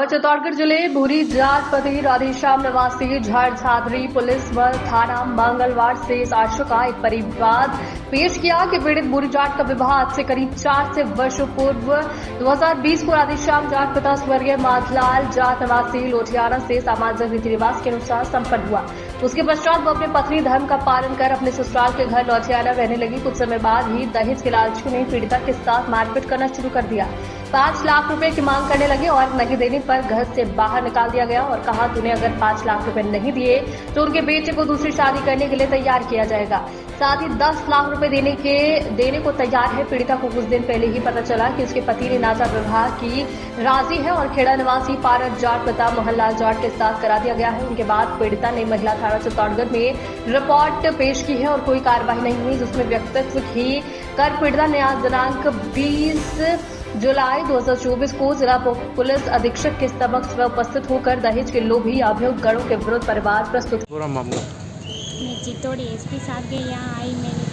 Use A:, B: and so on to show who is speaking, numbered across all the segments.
A: चित्तौड़गढ़ जिले भूरी जाटपति राधेश्याम निवासी झाड़झादरी पुलिस व थाना मंगलवार से इस आशय का एक परिवाद पेश किया कि पीड़ित भूरी जाट का विवाह आज से करीब 4 से वर्षों पूर्व 2020 को राधेश्याम जाट पिता स्वर्गीय माधलाल जाट निवासी लोटियाना से सामाजिक रीति रिवाज के अनुसार संपन्न हुआ। उसके पश्चात वो अपने पत्नी धर्म का पालन कर अपने ससुराल के घर लौटियाना रहने लगी। कुछ समय बाद ही दहेज के लालची ने पीड़िता के साथ मारपीट करना शुरू कर दिया। 5 लाख रुपए की मांग करने लगे और नहीं देने पर घर से बाहर निकाल दिया गया और कहा तूने अगर 5 लाख रुपए नहीं दिए तो उनके बेटे को दूसरी शादी करने के लिए तैयार किया जाएगा। साथ ही 10 लाख रुपए देने को तैयार है। पीड़िता को कुछ दिन पहले ही पता चला कि उसके पति ने नाता विवाह की राजी है और खेड़ा निवासी पारद जाट पिता मोहनलाल जाट के साथ करा दिया गया है। उनके बाद पीड़िता ने महिला थाना चित्तौड़गढ़ में रिपोर्ट पेश की है और कोई कार्रवाई नहीं हुई, जिसमें व्यक्तित्व ही कर पीड़िता ने आज दिनांक 20 जुलाई 2024 को जिला पुलिस अधीक्षक के समक्ष उपस्थित होकर दहेज के लोभी अभियुक्त गणों के विरुद्ध परिवार प्रस्तुत।
B: पूरा मामला
C: मैं चित्तौड़ एसपी साहब के यहाँ आई। मेरे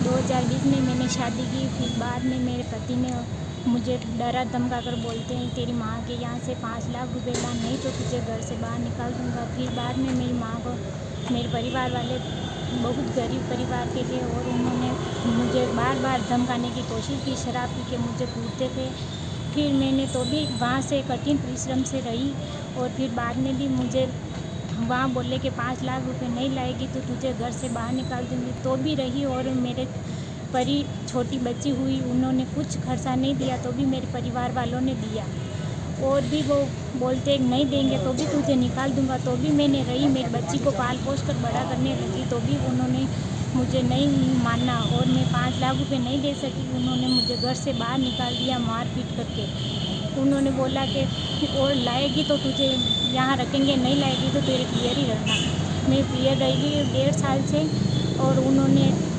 C: 2020 में मैंने शादी की। फिर बाद में मेरे पति ने मुझे डरा धमका कर बोलते हैं तेरी माँ के यहाँ से 5 लाख रुपए ला, नहीं तो तुझे घर से बाहर निकाल दूंगा। फिर बाद में मेरी माँ को मेरे परिवार वाले बहुत गरीब परिवार के थे और उन्होंने मुझे बार बार धमकाने की कोशिश की। शराब पी के मुझे कूटते थे। फिर मैंने तो भी वहाँ से कठिन परिश्रम से रही और फिर बाद में भी मुझे वहाँ बोले कि 5 लाख रुपए नहीं लाएगी तो तुझे घर से बाहर निकाल दूँगी, तो भी रही। और मेरे छोटी बच्ची हुई, उन्होंने कुछ खर्चा नहीं दिया तो भी मेरे परिवार वालों ने दिया और भी वो बोलते नहीं देंगे तो भी तुझे निकाल दूंगा, तो भी मैंने रही। मेरी बच्ची को पाल पोस कर बड़ा करने लगी तो भी उन्होंने मुझे नहीं माना और मैं 5 लाख रुपए नहीं दे सकी। उन्होंने मुझे घर से बाहर निकाल दिया मार पीट करके। उन्होंने बोला कि और लाएगी तो तुझे यहाँ रखेंगे, नहीं लाएगी तो तेरे पियर ही रहना। मैं पियर रहेगी 1.5 साल से और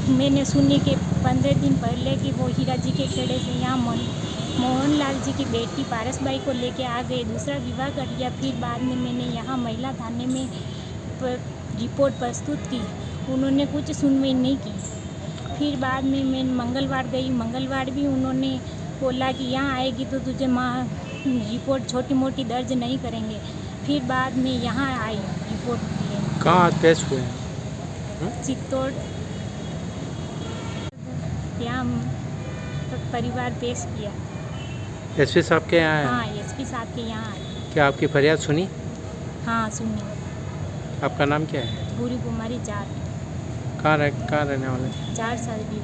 C: मैंने सुनी कि 15 दिन पहले कि वो हीरा जी के खेड़े से यहाँ मोहनलाल जी की बेटी पारस बाई को लेके आ गए, दूसरा विवाह कर लिया। फिर बाद में मैंने यहाँ महिला थाने में रिपोर्ट प्रस्तुत की, उन्होंने कुछ सुनवाई नहीं की। फिर बाद में मैं मंगलवार गई, मंगलवार भी उन्होंने बोला कि यहाँ आएगी तो तुझे रिपोर्ट छोटी मोटी दर्ज नहीं करेंगे। फिर बाद में यहाँ आई रिपोर्ट लेने।
B: कहाँ पेश हुए हैं?
C: चित्तौड़ यहाँ परिवार पेश किया।
B: एसपी साहब के यहाँ?
C: हाँ, एसपी साहब के यहाँ आए।
B: क्या आपकी फरियाद सुनी?
C: हाँ, सुनी।
B: आपका नाम क्या है?
C: भूरी कुमारी जाट।
B: कहाँ रहने वाले?
C: 4 साल भी।